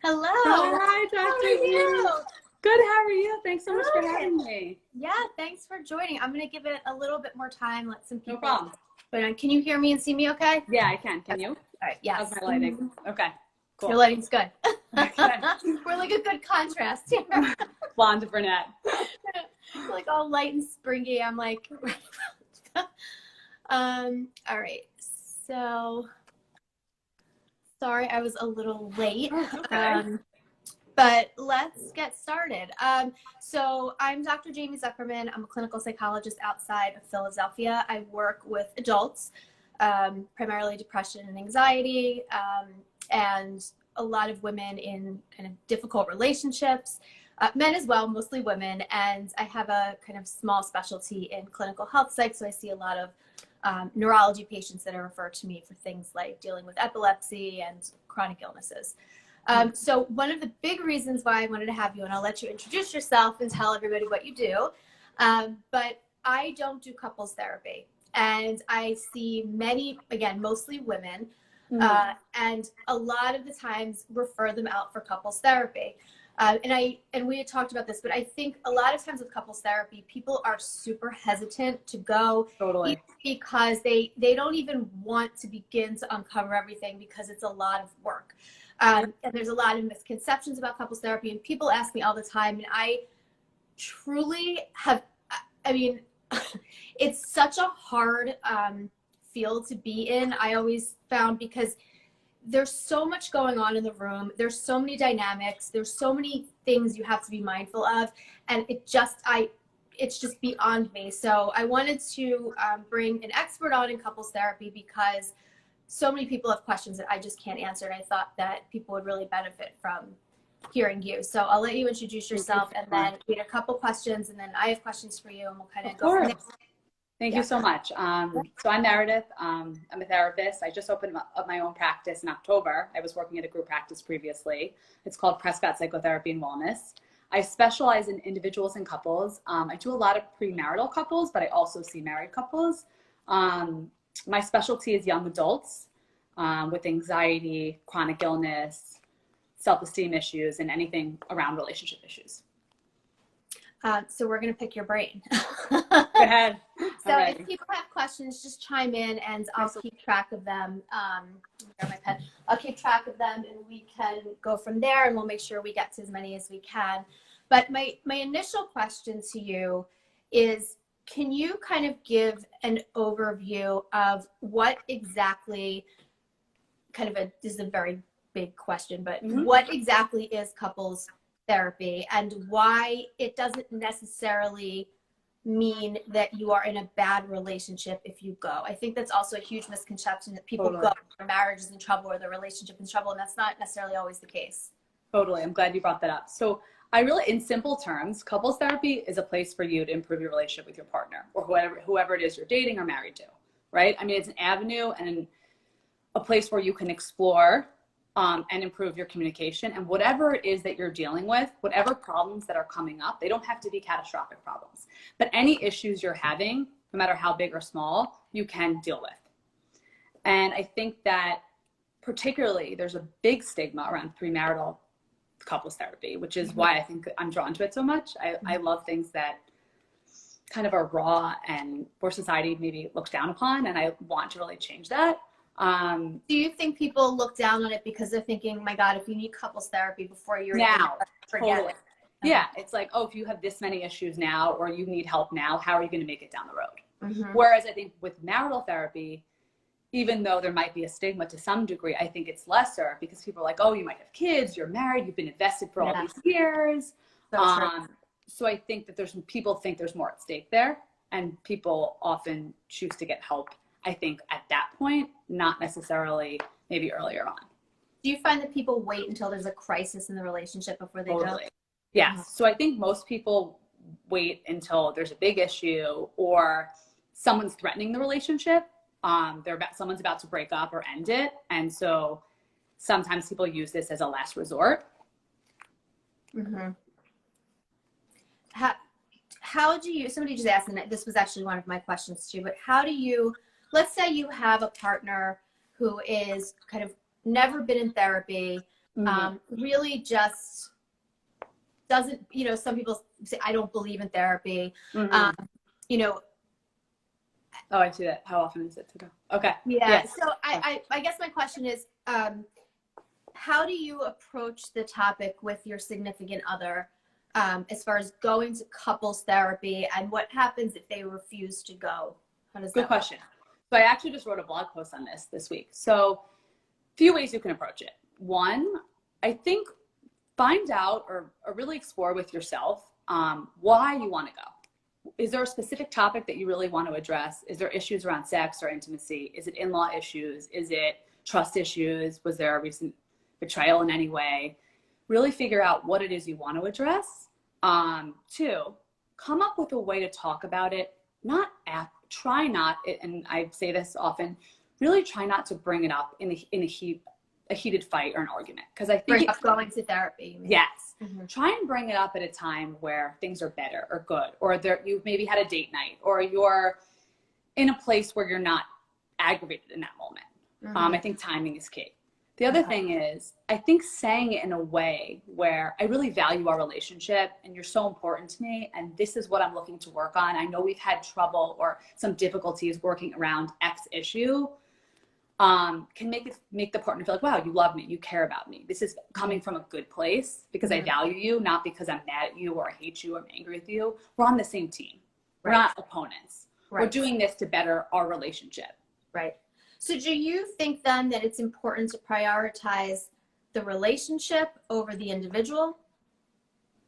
Hello. Hi, Dr. How are you? Good, how are you? Thanks so much for Good. having me. Yeah, thanks for joining. I'm going to give it a little bit more time, let some people. No problem. But can you hear me and see me okay? Yeah, I can. Can you? All right, yes. How's my lighting? Okay, cool. Your lighting's good. Okay. We're like a good contrast here. Blonde to brunette. Like all light and springy. I'm like, all right. So, sorry I was a little late. Okay. But let's get started. So I'm Dr. Jamie Zuckerman. I'm a clinical psychologist outside of Philadelphia. I work with adults, primarily depression and anxiety, and a lot of women in kind of difficult relationships, men as well, mostly women. And I have a kind of small specialty in clinical health psych, so I see a lot of neurology patients that are referred to me for things like dealing with epilepsy and chronic illnesses. So one of the big reasons why I wanted to have you, and I'll let you introduce yourself and tell everybody what you do, but I don't do couples therapy. And I see many, again, mostly women, and a lot of the times refer them out for couples therapy. And we had talked about this, but I think a lot of times with couples therapy, people are super hesitant to go. Totally. Because they don't even want to begin to uncover everything because it's a lot of work. And there's a lot of misconceptions about couples therapy, and people ask me all the time, and I truly have, I mean, it's such a hard field to be in, I always found, because there's so much going on in the room. There's so many dynamics. There's so many things you have to be mindful of, and it's just beyond me. So I wanted to bring an expert on in couples therapy because so many people have questions that I just can't answer, and I thought that people would really benefit from hearing you. So I'll let you introduce yourself, and then we had a couple questions, and then I have questions for you, and we'll kind of go from there. Thank you so much. So I'm Meredith. I'm a therapist. I just opened up my own practice in October. I was working at a group practice previously. It's called Prescott Psychotherapy and Wellness. I specialize in individuals and couples. I do a lot of premarital couples, but I also see married couples. My specialty is young adults with anxiety, chronic illness, self-esteem issues, and anything around relationship issues. So we're going to pick your brain. Go ahead. So if people have questions, just chime in, and I'll keep track of them. Grab my pen. I'll keep track of them, and we can go from there, and we'll make sure we get to as many as we can. But my initial question to you is, can you kind of give an overview of what exactly, this is a very big question, but what exactly is couples therapy, and why it doesn't necessarily mean that you are in a bad relationship if you go? I think that's also a huge misconception, that people go, their marriage is in trouble or their relationship is in trouble, and that's not necessarily always the case. Totally. I'm glad you brought that up. So in simple terms, couples therapy is a place for you to improve your relationship with your partner or whoever it is you're dating or married to, right? I mean, it's an avenue and a place where you can explore and improve your communication, and whatever it is that you're dealing with, whatever problems that are coming up, they don't have to be catastrophic problems, but any issues you're having, no matter how big or small, you can deal with. And I think that particularly there's a big stigma around premarital couples therapy, which is why I think I'm drawn to it so much. I love things that kind of are raw and where society maybe looks down upon, and I want to really change that. Do you think people look down on it because they're thinking, my God, if you need couples therapy before you're now, forget totally. it? Yeah, it's like, oh, if you have this many issues now, or you need help now, how are you going to make it down the road? Whereas I think with marital therapy, even though there might be a stigma to some degree, I think it's lesser because people are like, oh, you might have kids, you're married, you've been invested for all these years. So I think that people think there's more at stake there, and people often choose to get help, I think, at that point, not necessarily maybe earlier on. Do you find that people wait until there's a crisis in the relationship before they go? Yes. So I think most people wait until there's a big issue or someone's threatening the relationship. Someone's about to break up or end it. And so sometimes people use this as a last resort. How do you, somebody just asked, and this was actually one of my questions too, but how do you, let's say you have a partner who is kind of never been in therapy, really just doesn't, you know, some people say, I don't believe in therapy. You know, oh, I see that. How often is it to go? Okay. yeah. Yes. So I guess my question is, how do you approach the topic with your significant other, as far as going to couples therapy, and what happens if they refuse to go? How does that Good question. So I actually just wrote a blog post on this week. So a few ways you can approach it. One, I think find out or really explore with yourself why you want to go. Is there a specific topic that you really want to address? Is there issues around sex or intimacy? Is it in-law issues? Is it trust issues? Was there a recent betrayal in any way? Really figure out what it is you want to address. Two, come up with a way to talk about it. Try not, and I say this often, really try not to bring it up in a heated fight or an argument. Because I think going to therapy. Yes. Try and bring it up at a time where things are better or good, or you've maybe had a date night, or you're in a place where you're not aggravated in that moment. I think timing is key. The other thing is, I think saying it in a way where I really value our relationship and you're so important to me, and this is what I'm looking to work on. I know we've had trouble or some difficulties working around X issue. Can make the partner feel like, wow, you love me, you care about me. This is coming from a good place because I value you, not because I'm mad at you or I hate you or I'm angry with you. We're on the same team. We're not opponents. We're doing this to better our relationship. Right. So do you think then that it's important to prioritize the relationship over the individual?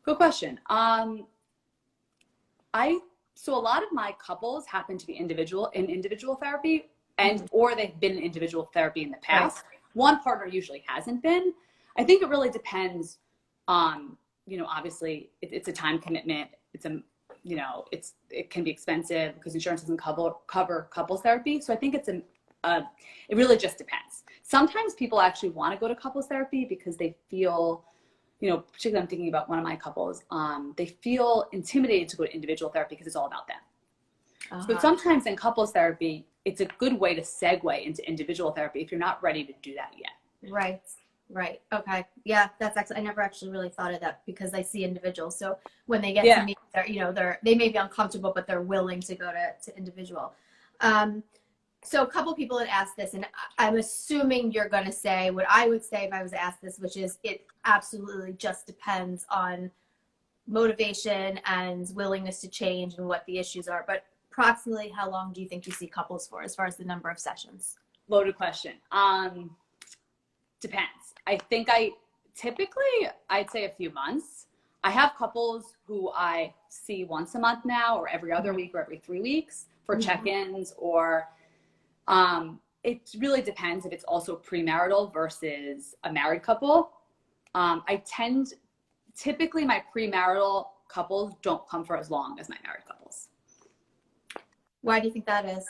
Good question. So a lot of my couples happen to be in individual therapy, or they've been in individual therapy in the past. Right. One partner usually hasn't been. I think it really depends on, obviously it's a time commitment. It can be expensive because insurance doesn't cover couples therapy. So I think it really just depends. Sometimes people actually want to go to couples therapy because they feel, particularly I'm thinking about one of my couples, they feel intimidated to go to individual therapy because it's all about them. So sometimes in couples therapy, it's a good way to segue into individual therapy if you're not ready to do that yet. Right. Okay. Yeah, that's actually, I never actually really thought of that because I see individuals. So when they get to me, they may be uncomfortable, but they're willing to go to individual. So a couple people had asked this, and I'm assuming you're going to say what I would say if I was asked this, which is it absolutely just depends on motivation and willingness to change and what the issues are. But approximately how long do you think you see couples for as far as the number of sessions? Loaded question. Depends. I think I'd say a few months. I have couples who I see once a month now, or every other week, or every 3 weeks for check-ins, or it really depends if it's also premarital versus a married couple. Typically my premarital couples don't come for as long as my married couples. Why do you think that is?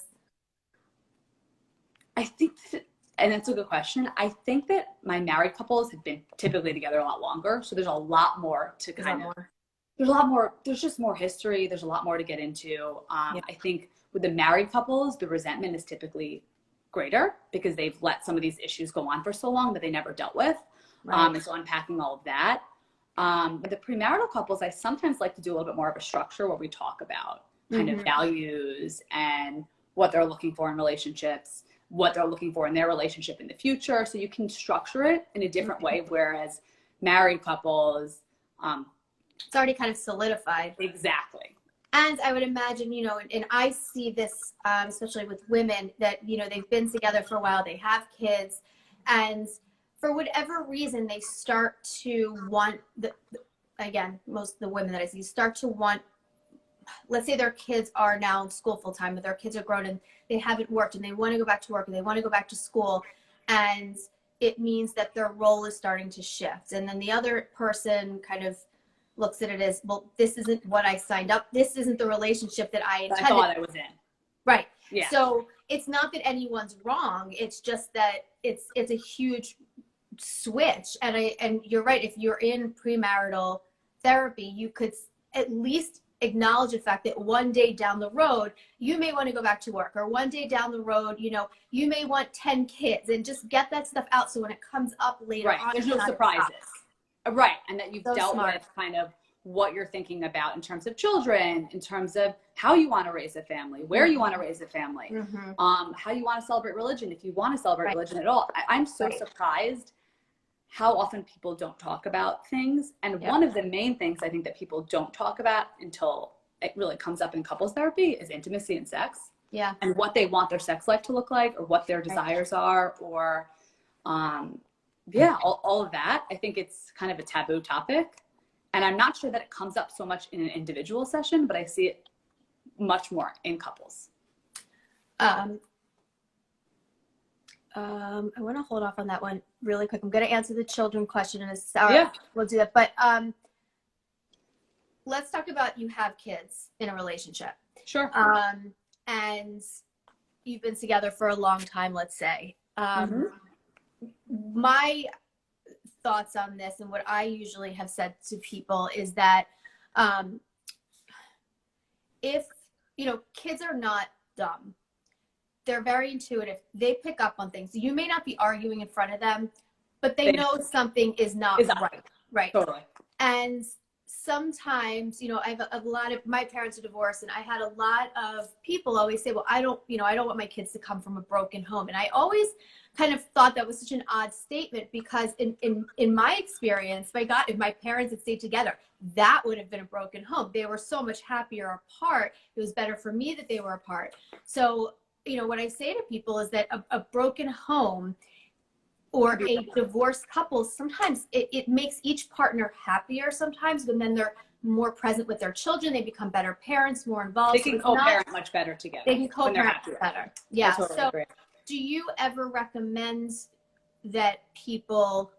I think and that's a good question. I think that my married couples have been typically together a lot longer. So there's a lot more to there's just more history. There's a lot more to get into. I think with the married couples, the resentment is typically greater because they've let some of these issues go on for so long that they never dealt with. And so unpacking all of that. But the premarital couples, I sometimes like to do a little bit more of a structure where we talk about kind of values and what they're looking for in relationships, what they're looking for in their relationship in the future. So you can structure it in a different way, whereas married couples, it's already kind of solidified. Exactly. And I would imagine, and I see this, especially with women that, they've been together for a while, they have kids, and for whatever reason, they start to want, again, most of the women that I see start to want, let's say their kids are now in school full time, but their kids are grown and they haven't worked and they want to go back to work and they want to go back to school. And it means that their role is starting to shift. And then the other person kind of looks at it as, well, this isn't what I signed up. This isn't the relationship that I intended. I thought I was in. Right. Yeah. So it's not that anyone's wrong. It's just that it's a huge switch. And you're right. If you're in premarital therapy, you could at least acknowledge the fact that one day down the road, you may want to go back to work, or one day down the road, you know, you may want 10 kids, and just get that stuff out. So when it comes up later on, there's no surprises. Right. And that you've dealt with kind of what you're thinking about in terms of children, in terms of how you want to raise a family, where you want to raise a family, how you want to celebrate religion, if you want to celebrate religion at all. I'm so surprised how often people don't talk about things. And one of the main things I think that people don't talk about until it really comes up in couples therapy is intimacy and sex. Yeah. And what they want their sex life to look like, or what their desires are, or all of that. I think it's kind of a taboo topic. And I'm not sure that it comes up so much in an individual session, but I see it much more in couples. I want to hold off on that one really quick. I'm going to answer the children question in a second. We'll do that. But let's talk about, you have kids in a relationship. Sure. And you've been together for a long time, let's say. My thoughts on this, and what I usually have said to people, is that if, you know, kids are not dumb. They're very intuitive. They pick up on things. You may not be arguing in front of them, but they know something is not right. Right. Totally. And sometimes, you know, I have a lot of, my parents are divorced, and I had a lot of people always say, well, I don't want my kids to come from a broken home. And I always kind of thought that was such an odd statement, because in my experience, if my parents had stayed together, that would have been a broken home. They were so much happier apart. It was better for me that they were apart. So, you know, what I say to people is that a broken home or a divorced couple, sometimes it makes each partner happier sometimes, but then they're more present with their children. They become better parents, more involved. They can co-parent much better together. They can co-parent better. Yeah. Totally so agree. Do you ever recommend that people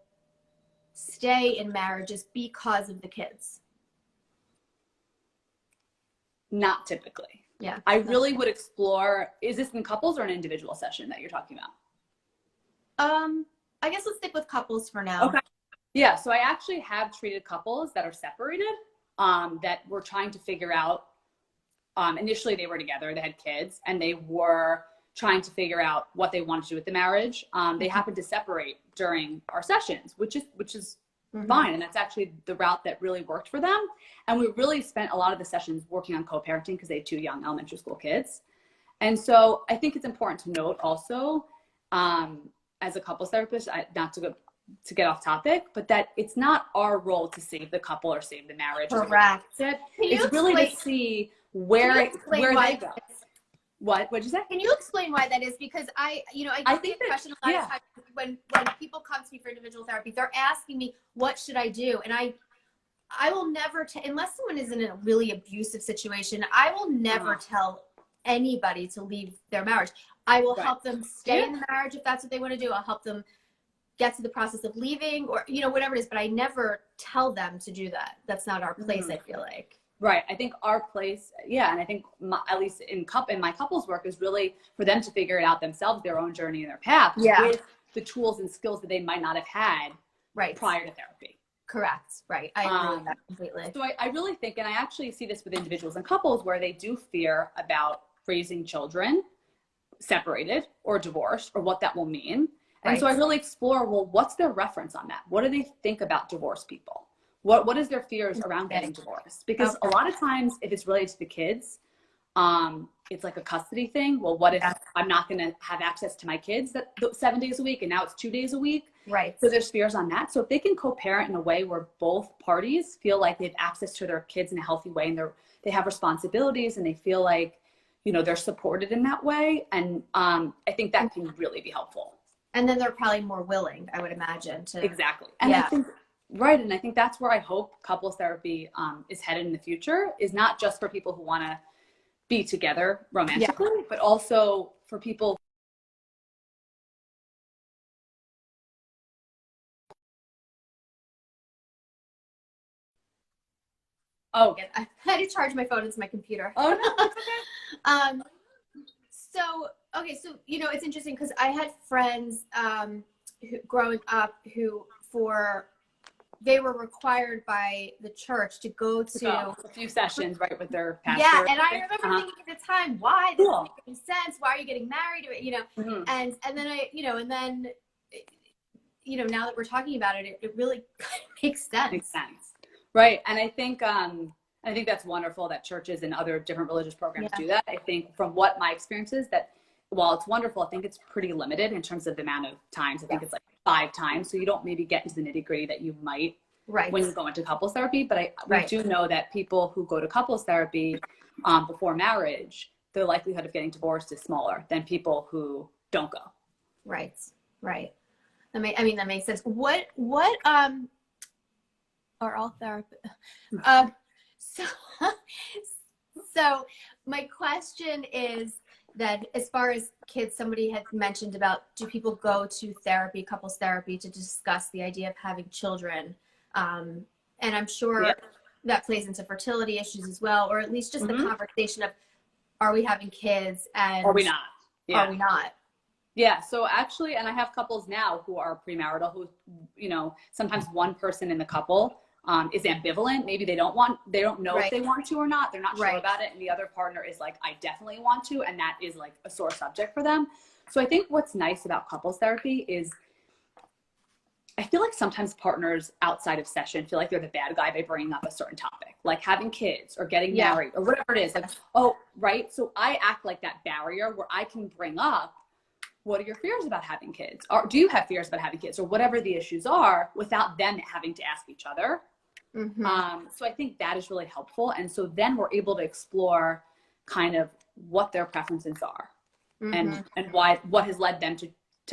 stay in marriages because of the kids? Not typically. Yeah. I really would explore, is this in couples or an individual session that you're talking about? I guess let's stick with couples for now. Okay. Yeah. So I actually have treated couples that are separated, that were trying to figure out, initially they were together, they had kids, and they were trying to figure out what they wanted to do with the marriage. They happened to separate during our sessions, which is fine. And that's actually the route that really worked for them. And we really spent a lot of the sessions working on co-parenting because they had 2 young elementary school kids. And so I think it's important to note also, as a couples therapist, not to get off topic, but that it's not our role to save the couple or save the marriage. Correct. It's really to see where they go. What'd you say? Can you explain why that is? Because I get the impression a lot of times when people come to me for individual therapy, they're asking me, what should I do? And I will never, unless someone is in a really abusive situation, I will never tell anybody to leave their marriage. I will help them stay in the marriage if that's what they want to do. I'll help them get to the process of leaving, or, you know, whatever it is, but I never tell them to do that. That's not our place, I feel like. Right. I think our place, and I think at least in my couples work, is really for them to figure it out themselves, their own journey and their path, with the tools and skills that they might not have had prior to therapy. Correct. Right. I agree with that completely. So I really think, and I actually see this with individuals and couples, where they do fear about raising children separated or divorced, or what that will mean. And so I really explore, well, what's their reference on that? What do they think about divorced people? What is their fears around getting divorced? Because a lot of times, if it's related to the kids, it's like a custody thing. Well, what if I'm not going to have access to my kids 7 days a week, and now it's 2 days a week? Right. So there's fears on that. So if they can co-parent in a way where both parties feel like they have access to their kids in a healthy way, and they have responsibilities, and they feel like, you know, they're supported in that way. And I think that can really be helpful. And then they're probably more willing, I would imagine, to. Exactly. And I think, and I think that's where I hope couples therapy is headed in the future, is not just for people who want to be together romantically, but also for people. Oh, I had to charge my phone into my computer. Oh, no, it's okay. So, you know, it's interesting because I had friends growing up who, for they were required by the church to go to a few sessions, right, with their pastor. Yeah, and I remember thinking at the time, why? This doesn't Cool. make any sense. Why are you getting married? You know, and then now that we're talking about it, it really makes sense. Makes sense, right? And I think that's wonderful that churches and other different religious programs do that. I think from what my experience is that while it's wonderful, I think it's pretty limited in terms of the amount of times. I think it's like 5 times, so you don't maybe get into the nitty gritty that you might when you go into couples therapy. But we do know that people who go to couples therapy before marriage, the likelihood of getting divorced is smaller than people who don't go. Right. That makes sense. What are all therapists? So my question is that as far as kids, somebody had mentioned about, do people go to therapy, couples therapy, to discuss the idea of having children? And I'm sure that plays into fertility issues as well, or at least just the conversation of, are we having kids and are we not? Are we not? Yeah. So actually, and I have couples now who are premarital who, sometimes one person in the couple is ambivalent. Maybe they don't know if they want to or not. They're not sure about it. And the other partner is like, I definitely want to. And that is like a sore subject for them. So I think what's nice about couples therapy is I feel like sometimes partners outside of session feel like they're the bad guy by bringing up a certain topic, like having kids or getting married or whatever it is. Like, So I act like that barrier where I can bring up, what are your fears about having kids? Or do you have fears about having kids, or whatever the issues are, without them having to ask each other? So I think that is really helpful. And so then we're able to explore kind of what their preferences are and what has led them to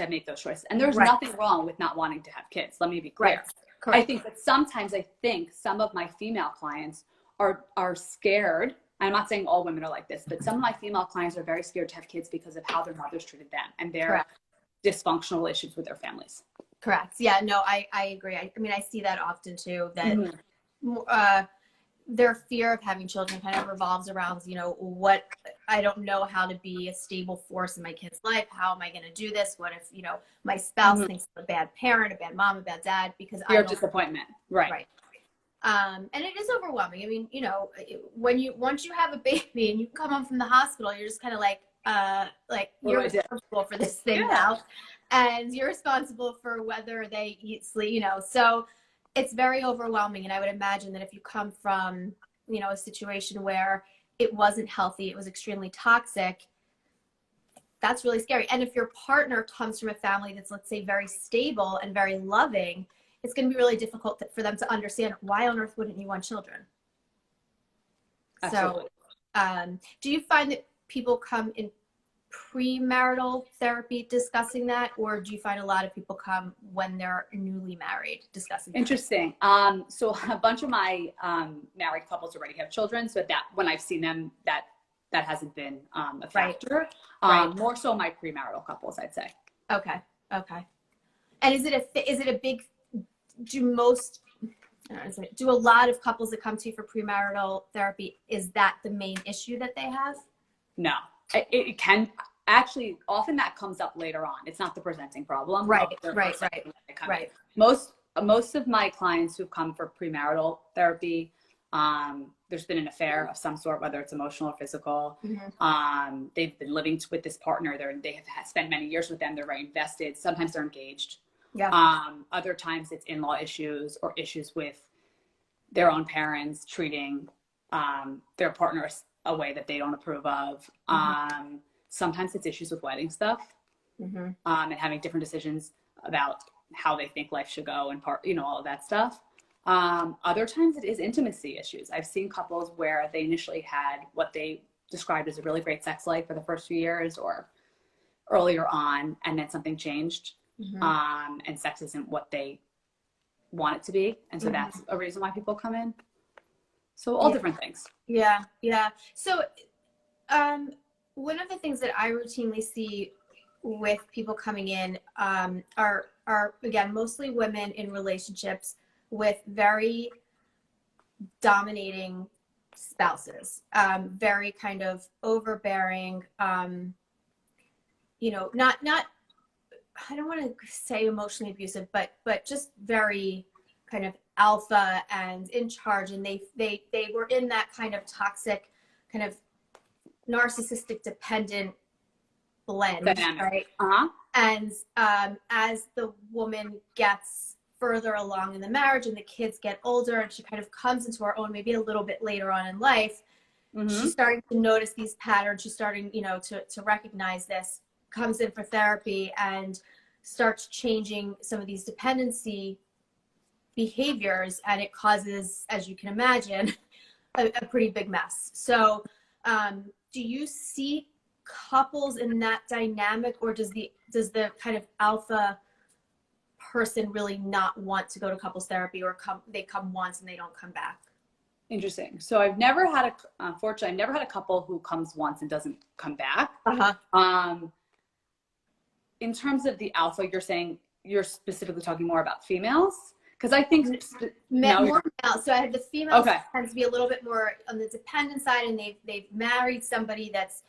make those choices. And there's nothing wrong with not wanting to have kids. Let me be clear. I think that sometimes some of my female clients are scared. I'm not saying all women are like this, but some of my female clients are very scared to have kids because of how their mothers treated them and their dysfunctional relationships with their families. Correct. Yeah, no, I agree. I mean, I see that often too, that their fear of having children kind of revolves around, what, I don't know how to be a stable force in my kid's life. How am I going to do this? What if, my spouse thinks I'm a bad parent, a bad mom, a bad dad, because fear of disappointment. Right. And it is overwhelming. I mean, once you have a baby and you come home from the hospital, you're just kind of like you're responsible for this thing now, and you're responsible for whether they eat, sleep, so it's very overwhelming. And I would imagine that if you come from, a situation where it wasn't healthy, it was extremely toxic, that's really scary. And if your partner comes from a family that's, let's say, very stable and very loving, it's going to be really difficult for them to understand, why on earth wouldn't you want children? Absolutely. So do you find that people come in premarital therapy discussing that, or do you find a lot of people come when they're newly married discussing that? Interesting. So a bunch of my married couples already have children, so that when I've seen them, that hasn't been a factor. More so my premarital couples, I'd say. Okay. And is it a big, do a lot of couples that come to you for premarital therapy, is that the main issue that they have? No, it can actually, often that comes up later on. It's not the presenting problem. Right. Most of my clients who've come for premarital therapy, there's been an affair of some sort, whether it's emotional or physical. They've been living with this partner. They have spent many years with them. They're very invested. Sometimes they're engaged. Other times it's in-law issues or issues with their own parents treating their partners a way that they don't approve of. Sometimes it's issues with wedding stuff and having different decisions about how they think life should go and all of that stuff. Other times it is intimacy issues. I've seen couples where they initially had what they described as a really great sex life for the first few years or earlier on, and then something changed. And sex isn't what they want it to be. And so that's a reason why people come in. So all different things. Yeah. So one of the things that I routinely see with people coming in are again, mostly women in relationships with very dominating spouses, very kind of overbearing, not I don't want to say emotionally abusive, but just very kind of alpha and in charge, and they were in that kind of toxic, kind of narcissistic dependent blend, right? And as the woman gets further along in the marriage and the kids get older and she kind of comes into her own maybe a little bit later on in life, she's starting to notice these patterns. She's starting, to recognize this, comes in for therapy and starts changing some of these dependency behaviors, and it causes, as you can imagine, a pretty big mess. So do you see couples in that dynamic, or does the kind of alpha person really not want to go to couples therapy, or they come once and they don't come back? Interesting. So unfortunately, I've never had a couple who comes once and doesn't come back. In terms of the alpha, you're specifically talking more about females? Because I think more male. So I have the females tend to be a little bit more on the dependent side, and they've married somebody that's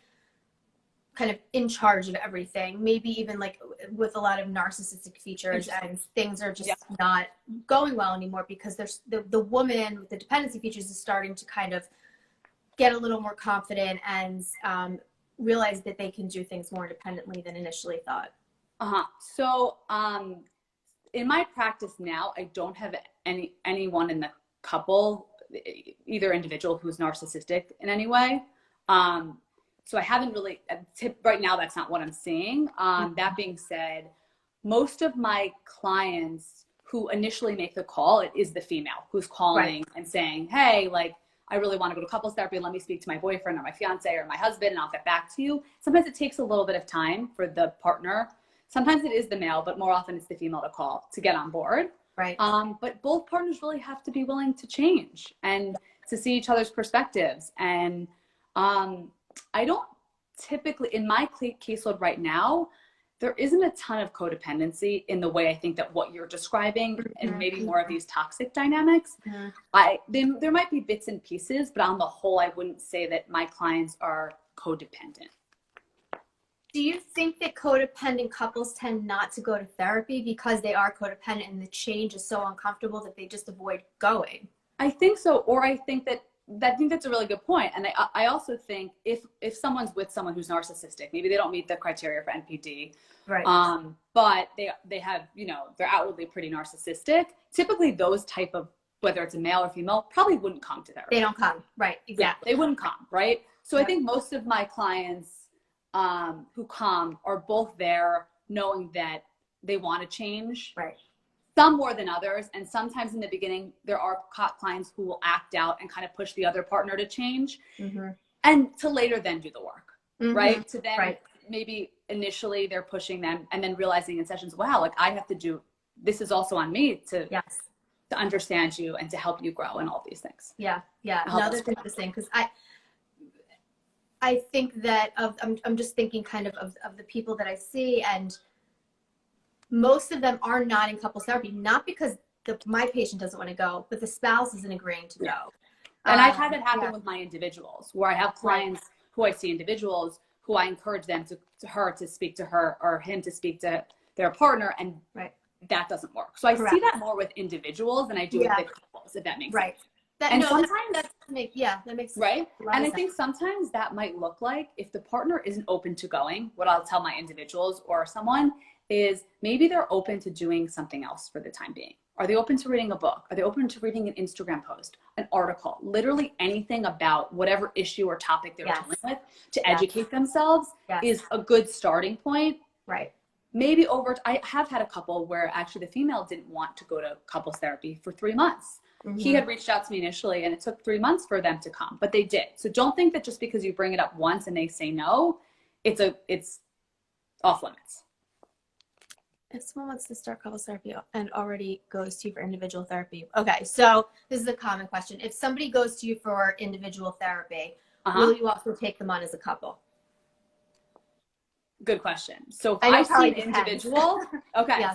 kind of in charge of everything, maybe even like with a lot of narcissistic features, and things are just not going well anymore because there's the woman with the dependency features is starting to kind of get a little more confident and realize that they can do things more independently than initially thought. So in my practice now, I don't have anyone in the couple, either individual, who's narcissistic in any way. So I haven't really, right now, that's not what I'm seeing. That being said, most of my clients who initially make the call, it is the female who's calling and saying, hey, like, I really want to go to couples therapy. Let me speak to my boyfriend or my fiance or my husband, and I'll get back to you. Sometimes it takes a little bit of time for the partner. Sometimes it is the male, but more often it's the female to call to get on board. Right. But both partners really have to be willing to change and to see each other's perspectives. And I don't typically, in my caseload right now, there isn't a ton of codependency in the way I think that what you're describing, and maybe more of these toxic dynamics. There might be bits and pieces, but on the whole, I wouldn't say that my clients are codependent. Do you think that codependent couples tend not to go to therapy because they are codependent and the change is so uncomfortable that they just avoid going? I think so. Or I think that's a really good point. And I also think if someone's with someone who's narcissistic, maybe they don't meet the criteria for NPD, right? But they have, they're outwardly pretty narcissistic. Typically those type of, whether it's a male or female, probably wouldn't come to therapy. They don't come. Right. Exactly. Yeah, they wouldn't come. Right. So I think most of my clients who come are both there knowing that they want to change. Right. Some more than others. And sometimes in the beginning, there are clients who will act out and kind of push the other partner to change and to later then do the work, right? To then maybe initially they're pushing them and then realizing in sessions, wow, like I have to do, this is also on me to understand you and to help you grow and all these things. Yeah. Yeah. No, that's interesting because I think that I'm just thinking kind of the people that I see, and most of them are not in couples therapy, not because my patient doesn't want to go, but the spouse isn't agreeing to go. And I've had it happen with my individuals, where I have clients who I see individuals who I encourage them to speak to her or him to speak to their partner, and that doesn't work. So I see that more with individuals than I do with the couples, if that makes sense. Sometimes that makes sense. Right. And I think sometimes that might look like, if the partner isn't open to going, what I'll tell my individuals or someone is maybe they're open to doing something else for the time being. Are they open to reading a book? Are they open to reading an Instagram post, an article, literally anything about whatever issue or topic they're dealing with to educate themselves is a good starting point. Right. Maybe I have had a couple where actually the female didn't want to go to couples therapy for 3 months. He had reached out to me initially and it took 3 months for them to come, but they did. So don't think that just because you bring it up once and they say no, it's off limits. If someone wants to start couples therapy and already goes to you for individual therapy. Okay. So this is a common question. If somebody goes to you for individual therapy, will you also take them on as a couple? Good question. So if I see an individual,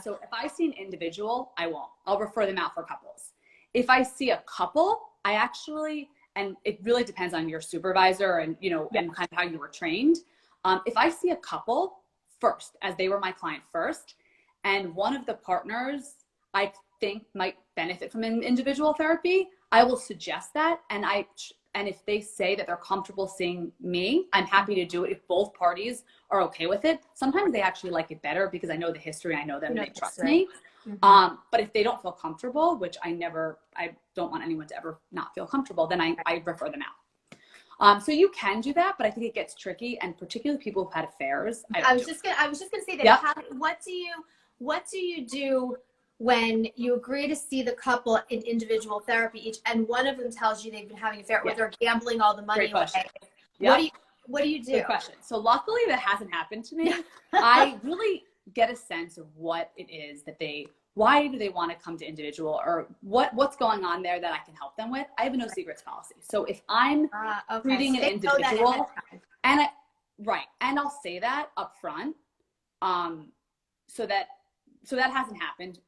so if I see an individual, I won't. I'll refer them out for couples. If I see a couple, I actually, and it really depends on your supervisor and, and kind of how you were trained. If I see a couple first, as they were my client first, and one of the partners, I think might benefit from an individual therapy, I will suggest that. And if they say that they're comfortable seeing me, I'm happy to do it if both parties are okay with it. Sometimes they actually like it better because I know the history, I know them, and they trust me. But if they don't feel comfortable, which I don't want anyone to ever not feel comfortable, then I refer them out. So you can do that, but I think it gets tricky, and particularly people who've had affairs. I was just gonna say that. Yep. What do you do when you agree to see the couple in individual therapy each, and one of them tells you they've been having an affair, or they're gambling all the money away? Yep. What do you do? Good question. So luckily that hasn't happened to me. I really get a sense of what it is that why do they want to come to individual, or what's going on there that I can help them with. I have a no secrets policy. So if I'm treating an individual, and I'll say that up front, so that hasn't happened,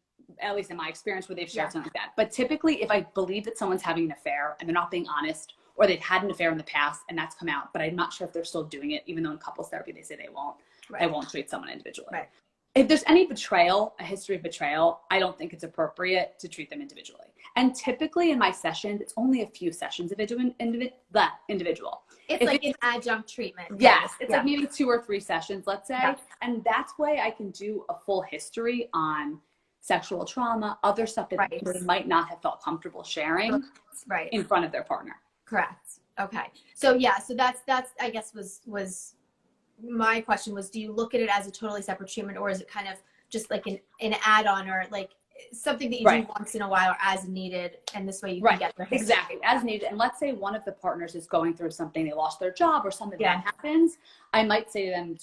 at least in my experience, where they've shared something like that. But typically, if I believe that someone's having an affair and they're not being honest, or they've had an affair in the past and that's come out, but I'm not sure if they're still doing it, even though in couples therapy they say they won't, I won't treat someone individually. Right. If there's any betrayal, a history of betrayal, I don't think it's appropriate to treat them individually. And typically in my sessions, it's only a few sessions of individual. It's like an adjunct treatment. Yes. It's like maybe 2 or 3 sessions, let's say. Yeah. And that's why I can do a full history on sexual trauma, other stuff that they might not have felt comfortable sharing in front of their partner. Correct. Okay. So so that's I guess was my question was, do you look at it as a totally separate treatment, or is it kind of just like an add-on, or like something that you do once in a while or as needed, and this way you can get the history? Exactly, as needed. And let's say one of the partners is going through something, they lost their job or something that happens, I might say to them,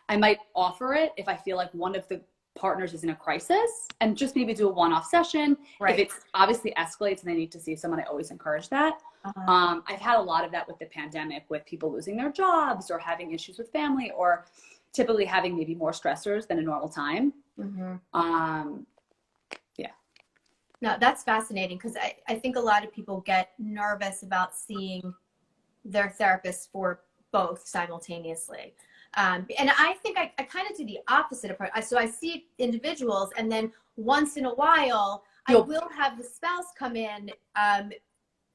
I might offer it if I feel like one of the partners is in a crisis, and just maybe do a one-off session. If it obviously escalates and they need to see someone, I always encourage that. I've had a lot of that with the pandemic, with people losing their jobs or having issues with family, or typically having maybe more stressors than a normal time. No, that's fascinating, because I think a lot of people get nervous about seeing their therapist for both simultaneously. And I think I kind of do the opposite approach. So I see individuals, and then once in a while, I will have the spouse come in,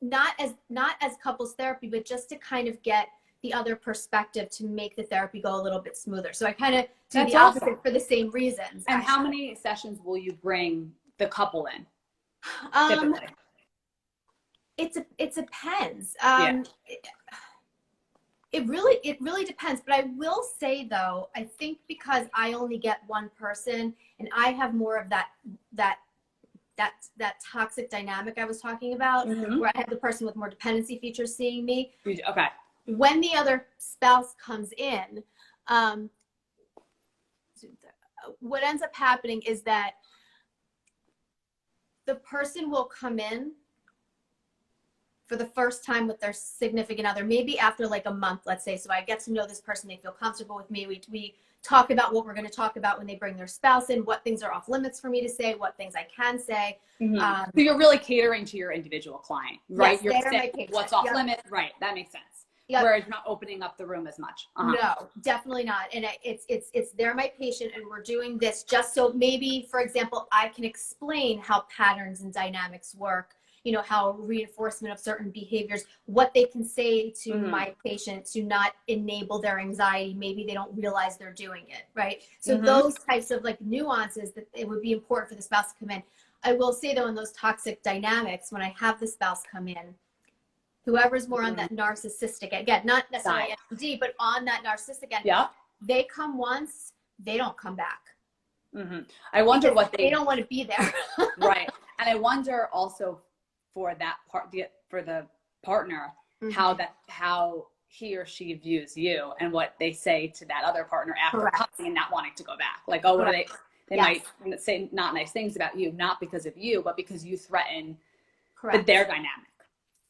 not as couples therapy, but just to kind of get the other perspective to make the therapy go a little bit smoother. So I kind of do the opposite for the same reasons. And how many sessions will you bring the couple in? Typically? It depends. It really depends. But I will say though, I think because I only get one person, and I have more of that toxic dynamic I was talking about, where I have the person with more dependency features seeing me. Okay. When the other spouse comes in, what ends up happening is that the person will come in for the first time with their significant other, maybe after like a month, let's say. So I get to know this person, they feel comfortable with me. We talk about what we're going to talk about when they bring their spouse in, what things are off limits for me to say, what things I can say. So you're really catering to your individual client, right? Yes, they're my patient. What's off limits, right? That makes sense. Whereas you're not opening up the room as much. No, definitely not. And it's they're my patient, and we're doing this just so maybe, for example, I can explain how patterns and dynamics work, how reinforcement of certain behaviors, what they can say to my patient to not enable their anxiety. Maybe they don't realize they're doing it, right? So those types of like nuances that it would be important for the spouse to come in. I will say though, in those toxic dynamics, when I have the spouse come in, whoever's more on that narcissistic, again, not necessarily ND, but on that narcissistic end, they come once, they don't come back. I wonder because they don't want to be there. Right. And I wonder also for that part, for the partner, how he or she views you and what they say to that other partner after coming and not wanting to go back. Like, oh, what are they might say not nice things about you, not because of you, but because you threaten their dynamic.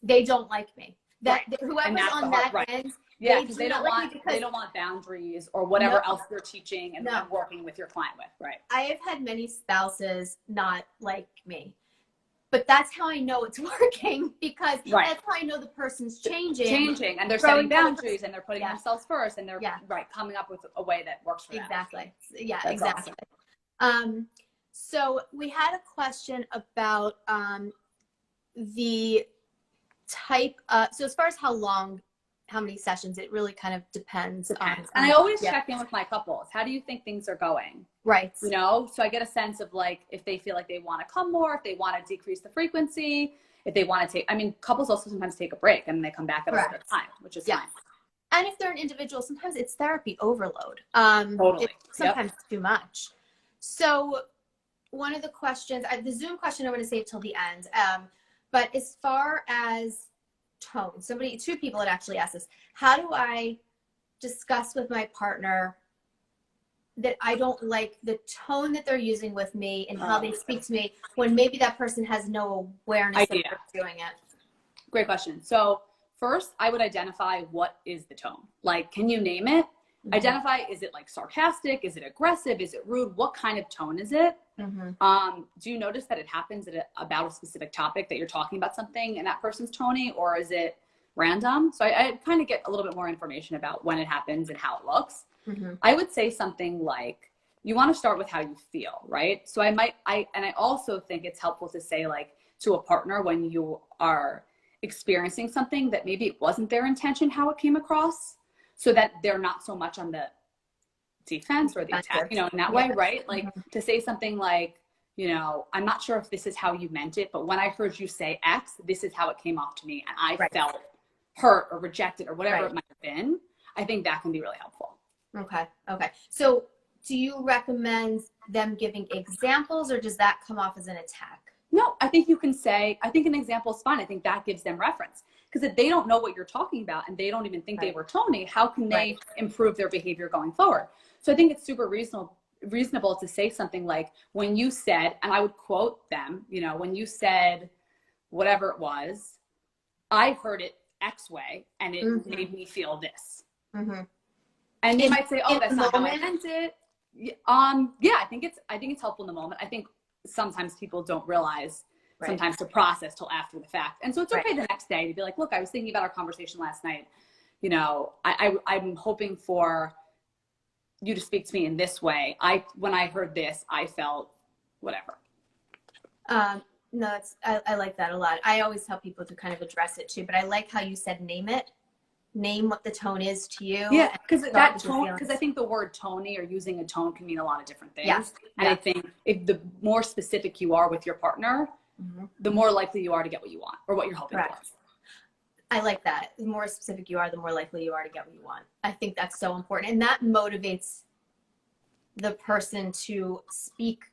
They don't like me. Whoever's on that end, because they don't want boundaries or whatever else they're teaching and working with your client with. Right. I have had many spouses not like me, but that's how I know it's working, because that's how I know the person's changing, and they're setting boundaries and they're putting themselves first, and they're coming up with a way that works for them. Exactly. Yeah, that's exactly. Awesome. So we had a question about the type. So as far as how many sessions, it really kind of depends. And I always check in with my couples. How do you think things are going? Right. You know, so I get a sense of like if they feel like they want to come more, if they want to decrease the frequency, if they want to take. I mean, couples also sometimes take a break and they come back at a later time, which is fine. And if they're an individual, sometimes it's therapy overload. Totally. Sometimes too much. So one of the questions, the Zoom question, I'm going to save till the end. But as far as tone, two people had actually asked this. How do I discuss with my partner that I don't like the tone that they're using with me and how they speak to me when maybe that person has no awareness that they're doing it? Great question. So first, I would identify what is the tone. Like, can you name it? Mm-hmm. Identify, is it like sarcastic? Is it aggressive? Is it rude? What kind of tone is it? Mm-hmm. Do you notice that it happens about a specific topic, that you're talking about something and that person's tony, or is it random? So I kind of get a little bit more information about when it happens and how it looks. Mm-hmm. I would say something like, you want to start with how you feel, right? So I also think it's helpful to say, like, to a partner when you are experiencing something that maybe it wasn't their intention, how it came across, so that they're not so much on the defense or the attack, you know, in that way, right? Like to say something like, you know, I'm not sure if this is how you meant it, but when I heard you say X, this is how it came off to me, and I felt hurt or rejected or whatever it might have been. I think that can be really helpful. Okay. So do you recommend them giving examples, or does that come off as an attack? No, I think you can say, I think an example is fine. I think that gives them reference. Because if they don't know what you're talking about and they don't even think they were Tony, how can they improve their behavior going forward? So I think it's super reasonable to say something like, when you said, and I would quote them, you know, when you said whatever it was, I heard it X way and it made me feel this. Mm-hmm. And they might say, oh, that's not how I meant it. Yeah, I think it's helpful in the moment. I think sometimes people don't realize sometimes to process till after the fact. And so it's okay the next day to be like, look, I was thinking about our conversation last night. You know, I'm hoping for you to speak to me in this way. When I heard this, I felt whatever. No, I like that a lot. I always tell people to kind of address it too, but I like how you said name it. Name what the tone is to you. Yeah, because that tone, because I think the word tony or using a tone can mean a lot of different things. Yeah. And I think if the more specific you are with your partner, the more likely you are to get what you want or what you're hoping for. I like that. The more specific you are, the more likely you are to get what you want. I think that's so important. And that motivates the person to speak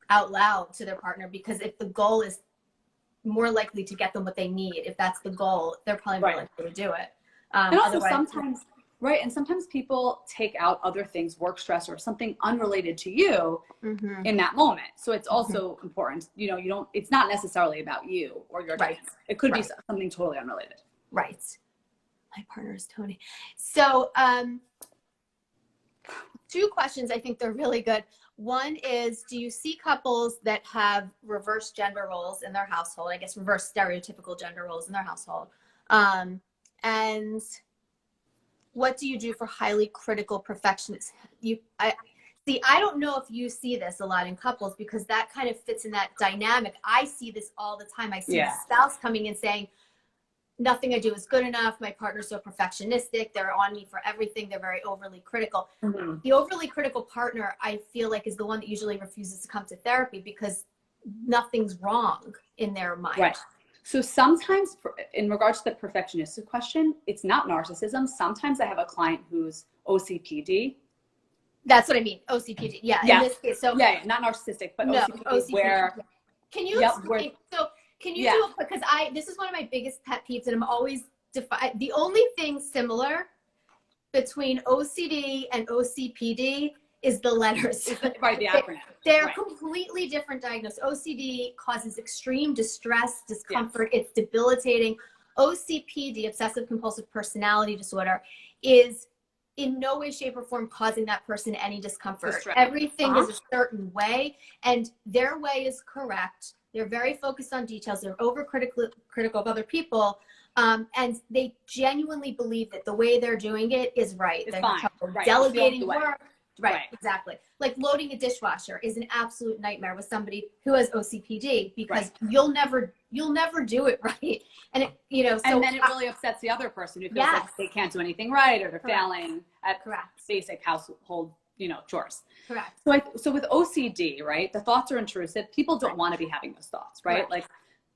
out loud to their partner, because if the goal is more likely to get them what they need, if that's the goal, they're probably more likely to do it. And also sometimes people take out other things, work stress or something unrelated to you in that moment. So it's also important, you know, it's not necessarily about you or your dance. It could be something totally unrelated. Right. My partner is Tony. So two questions, I think they're really good. One is, do you see couples that have reverse gender roles in their household? I guess reverse stereotypical gender roles in their household. And what do you do for highly critical perfectionists? I don't know if you see this a lot in couples, because that kind of fits in that dynamic. I see this all the time. I see the spouse coming in saying, nothing I do is good enough. My partner's so perfectionistic. They're on me for everything. They're very overly critical. The overly critical partner, I feel like, is the one that usually refuses to come to therapy because nothing's wrong in their mind. Right. So sometimes, in regards to the perfectionistic question, it's not narcissism. Sometimes I have a client who's OCPD. That's what I mean. OCPD. Yeah. In this case, so not narcissistic, but OCPD. Where can you explain? So can you do it? Because this is one of my biggest pet peeves, and I'm always the only thing similar between OCD and OCPD is the letters. Right, the acronym. They're completely different diagnoses. OCD causes extreme distress, discomfort. It's debilitating. OCPD, obsessive compulsive personality disorder, is in no way, shape, or form causing that person any discomfort. Distress. Everything is a certain way, and their way is correct. They're very focused on details. They're overcritical of other people. And they genuinely believe that the way they're doing it is right. They're fine. delegating work. Right, exactly. Like loading a dishwasher is an absolute nightmare with somebody who has OCPD because you'll never do it right. And it, so and then it really upsets the other person who feels like they can't do anything right, or they're failing at basic household, chores. Correct. So with OCD, right, the thoughts are intrusive. People don't want to be having those thoughts, right? Like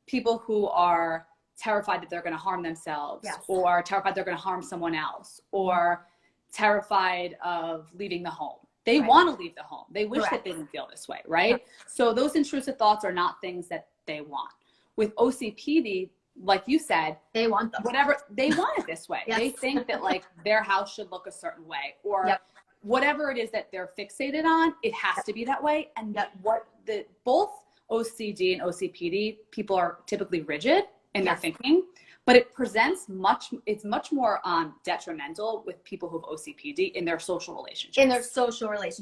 people who are terrified that they're going to harm themselves, or terrified they're going to harm someone else, or terrified of leaving the home. They want to leave the home. They wish that they didn't feel this way, right? So those intrusive thoughts are not things that they want. With OCPD, like you said, they want them. Whatever, they want it this way. They think that like their house should look a certain way, or whatever it is that they're fixated on, it has to be that way. And both OCD and OCPD people are typically rigid in their thinking, but it's much more detrimental with people who have OCPD in their social relationships.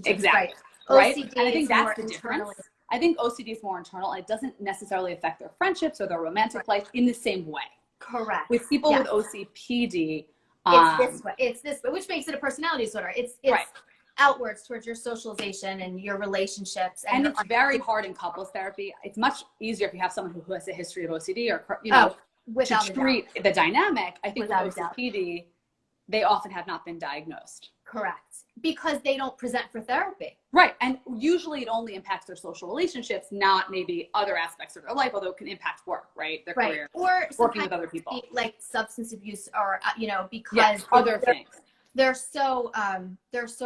Exactly. Right? OCD and I think that's the internally. difference. I think OCD is more internal, and it doesn't necessarily affect their friendships or their romantic life in the same way. Correct. With people with OCPD, it's this way, which makes it a personality disorder. It's outwards towards your socialization and your relationships. And it's very hard in couples therapy. It's much easier if you have someone who has a history of OCD or, to treat the dynamic. I think with OCPD, they often have not been diagnosed. Correct. Because they don't present for therapy. Right. And usually it only impacts their social relationships, not maybe other aspects of their life, although it can impact work, right? Their career. Or working with other people. Like substance abuse or, because other things. They're so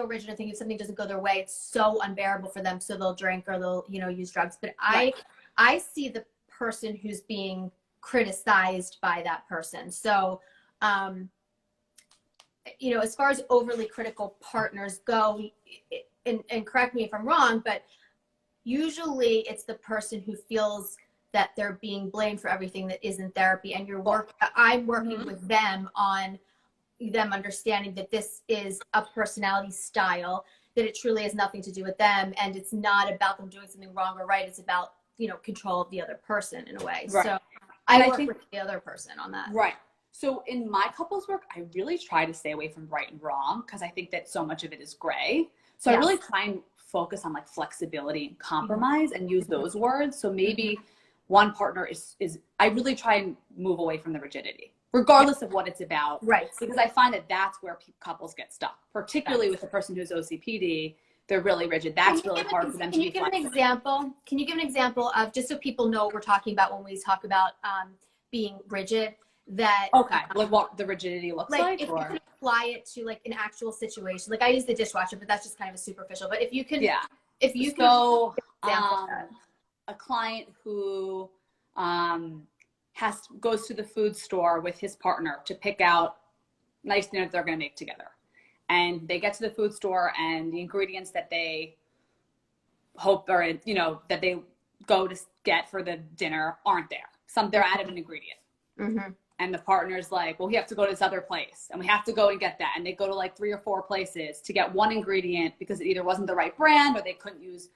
rigid. I think if something doesn't go their way, it's so unbearable for them. So they'll drink or they'll, use drugs. But I see the person who's being criticized by that person. So, as far as overly critical partners go, and correct me if I'm wrong, but usually it's the person who feels that they're being blamed for everything that isn't therapy. And I'm working with them on them understanding that this is a personality style, that it truly has nothing to do with them. And it's not about them doing something wrong or right. It's about, control of the other person in a way. Right. So I work with the other person on that. Right. So in my couples work, I really try to stay away from right and wrong because I think that so much of it is gray. So I really try and focus on like flexibility and compromise and use those words. So maybe one partner is I really try and move away from the rigidity, regardless of what it's about. Right. Because I find that that's where couples get stuck, particularly with the person who's OCPD. They're really rigid. That's really hard for them to be flexible. Can you give an example of, just so people know what we're talking about when we talk about being rigid? Like what the rigidity looks like? If you can apply it to like an actual situation, like I use the dishwasher, but that's just kind of a superficial. But if you can, a client who goes to the food store with his partner to pick out nice dinner that they're going to make together, and they get to the food store and the ingredients that they hope are that they go to get for the dinner aren't there. They're out of an ingredient. Mm-hmm. And the partner's like, well, we have to go to this other place and we have to go and get that. And they go to like 3 or 4 places to get one ingredient because it either wasn't the right brand or they couldn't use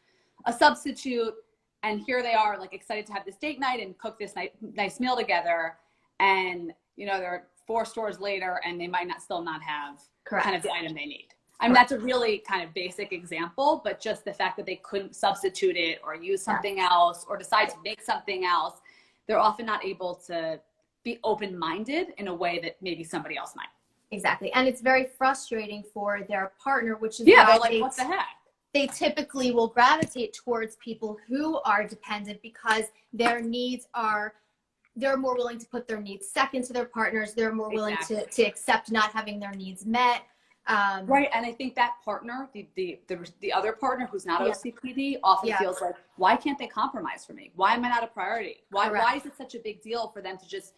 a substitute. And here they are like excited to have this date night and cook this nice meal together. And, they're 4 stores later and they might still not have kind of the item they need. I mean, that's a really kind of basic example, but just the fact that they couldn't substitute it or use something else or decide to make something else, they're often not able to be open-minded in a way that maybe somebody else might. Exactly. And it's very frustrating for their partner, which is they're like, what the heck? They typically will gravitate towards people who are dependent because their needs they're more willing to put their needs second to their partners. They're more willing to accept not having their needs met. Right. And I think that partner, the other partner who's not OCPD often feels like, why can't they compromise for me? Why am I not a priority? Why is it such a big deal for them to just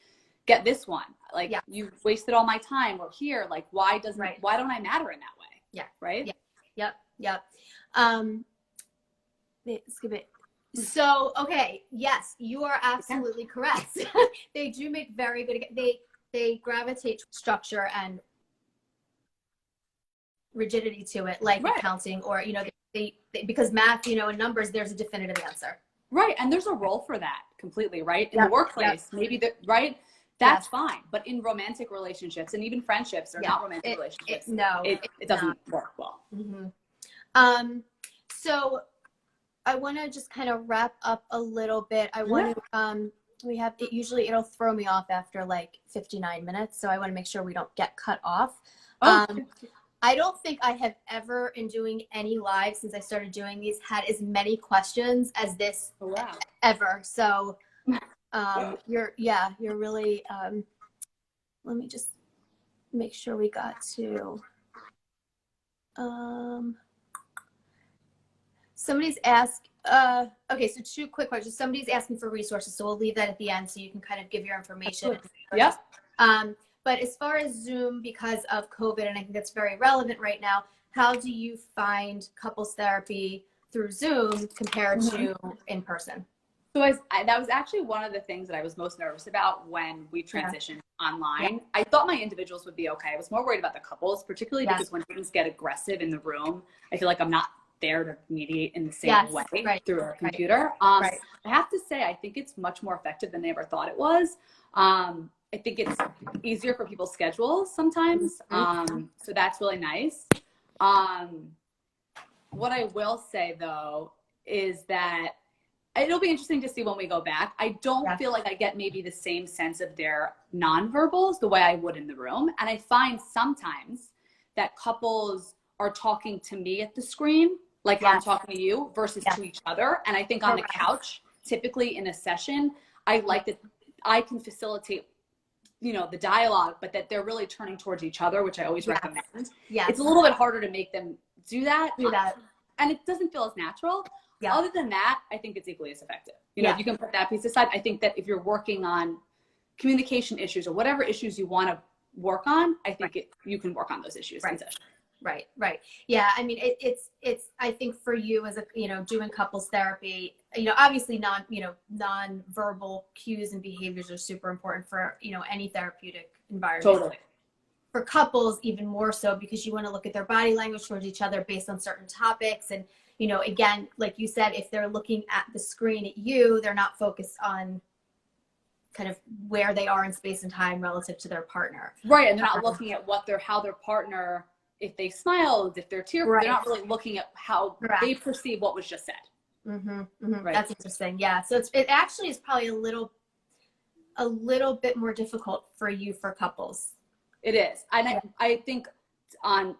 get this one? Like you wasted all my time. Or here, like, why don't I matter in that way? Yeah. Right. Yeah. Yep. Skip it. So, okay. Yes, you are absolutely correct. They do make very good, they gravitate to structure and rigidity to it, like accounting or, they because math, and numbers, there's a definitive answer. Right. And there's a role for that completely, right? In the workplace, maybe that's fine. But in romantic relationships and even friendships or not romantic relationships, it doesn't work well. Mm-hmm. So I want to just kind of wrap up a little bit. I want to, we have, usually it'll throw me off after like 59 minutes. So I want to make sure we don't get cut off. I don't think I have ever, in doing any live since I started doing these, had as many questions as this ever. So you're really, let me just make sure we got to, somebody's asked, okay, so 2 quick questions. Somebody's asking for resources, so we'll leave that at the end so you can kind of give your information. Yep. But as far as Zoom, because of COVID, and I think that's very relevant right now, how do you find couples therapy through Zoom compared to in person? So that was actually one of the things that I was most nervous about when we transitioned online. I thought my individuals would be okay. I was more worried about the couples, particularly because when things get aggressive in the room, I feel like I'm not there to mediate in the same way through a computer. I have to say, I think it's much more effective than I ever thought it was. I think it's easier for people's schedules sometimes. So that's really nice. What I will say though, is that it'll be interesting to see when we go back. I don't feel like I get maybe the same sense of their nonverbals the way I would in the room. And I find sometimes that couples are talking to me at the screen, like I'm talking to you, versus to each other. And I think on the couch, typically in a session, I like that I can facilitate, you know, the dialogue, but that they're really turning towards each other, which I always recommend. It's a little bit harder to make them do that. And it doesn't feel as natural. Other than that, I think it's equally as effective. You know, if you can put that piece aside, I think that if you're working on communication issues or whatever issues you want to work on, I think you can work on those issues in session. Right. Yeah. I mean, it's, I think for you as a, you know, doing couples therapy, you know, obviously non-verbal cues and behaviors are super important for, you know, any therapeutic environment. Totally. For couples, even more so, because you want to look at their body language towards each other based on certain topics. And, you know, again, like you said, if they're looking at the screen at you, they're not focused on kind of where they are in space and time relative to their partner. Right. And they're not looking at how their partner, if they smiled, if they're tearful, they're not really looking at how they perceive what was just said. Right. That's interesting. Yeah. So it actually is probably a little bit more difficult for you for couples. It is. And I think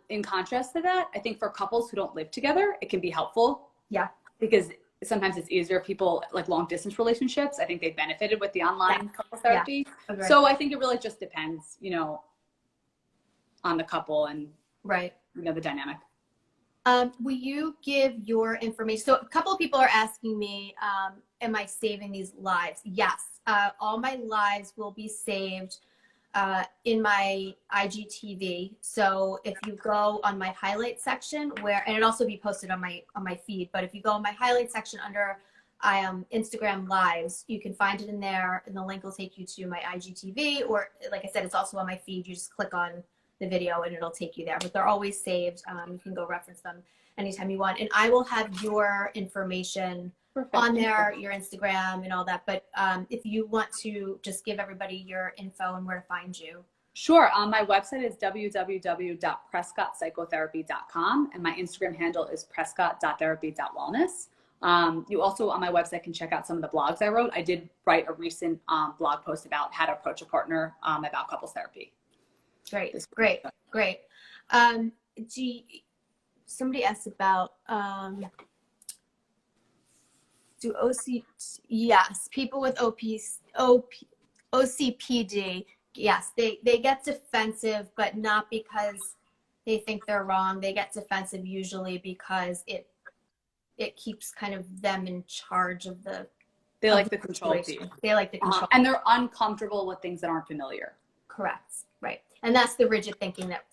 in contrast to that, I think for couples who don't live together, it can be helpful. Yeah. Because sometimes it's easier. People like long distance relationships, I think they benefited with the online couple therapy. So I think it really just depends, you know, on the couple and you know, the dynamic. Will you give your information? So a couple of people are asking me, am I saving these lives? Yes. All my lives will be saved in my IGTV. So if you go on my highlight section and it also be posted on my feed, but if you go on my highlight section under Instagram lives, you can find it in there and the link will take you to my IGTV, or like I said, it's also on my feed. You just click on the video and it'll take you there, but they're always saved. You can go reference them anytime you want. And I will have your information on there, your Instagram and all that. But if you want to just give everybody your info and where to find you. Sure. My website is www.prescottpsychotherapy.com and my Instagram handle is prescott.therapy.wellness. You also on my website can check out some of the blogs I wrote. I did write a recent blog post about how to approach a partner about couples therapy. Great. Somebody asked about people with OCPD. Yes, they get defensive, but not because they think they're wrong. They get defensive usually because it keeps kind of them in charge of the. They like the control piece. They like the control, and they're uncomfortable with things that aren't familiar. Correct. Right. And that's the rigid thinking that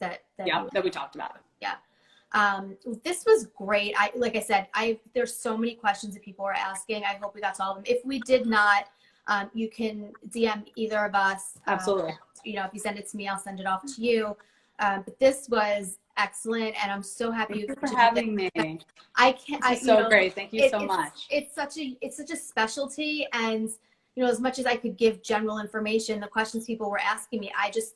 we talked about. Yeah. This was great. Like I said, there's so many questions that people are asking. I hope we got to all of them. If we did not, you can DM either of us. Absolutely. You know, if you send it to me, I'll send it off to you. But this was excellent, and I'm so happy for having me. Great. Thank you so much. It's such a specialty, and as much as I could give general information, the questions people were asking me,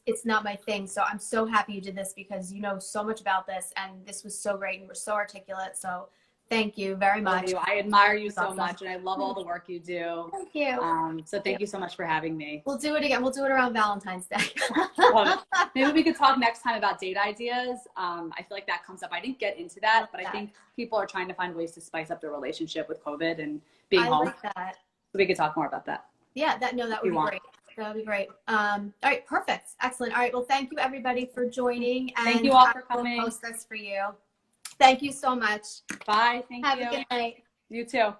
it's not my thing. So I'm so happy you did this because you know so much about this, and this was so great and you were so articulate. So thank you very much. I admire you so much, and I love all the work you do. Thank you. So thank you so much for having me. We'll do it again. We'll do it around Valentine's Day. Love it. Maybe we could talk next time about date ideas. I feel like that comes up. I didn't get into that, but I think people are trying to find ways to spice up their relationship with COVID and being home. Like that. So we could talk more about that. Yeah, that would be great. That would be great. All right, perfect. Excellent. All right, well, thank you everybody for joining. And thank you all for coming. I'll post this for you. Thank you so much. Bye. Thank you. Have a good night. You too.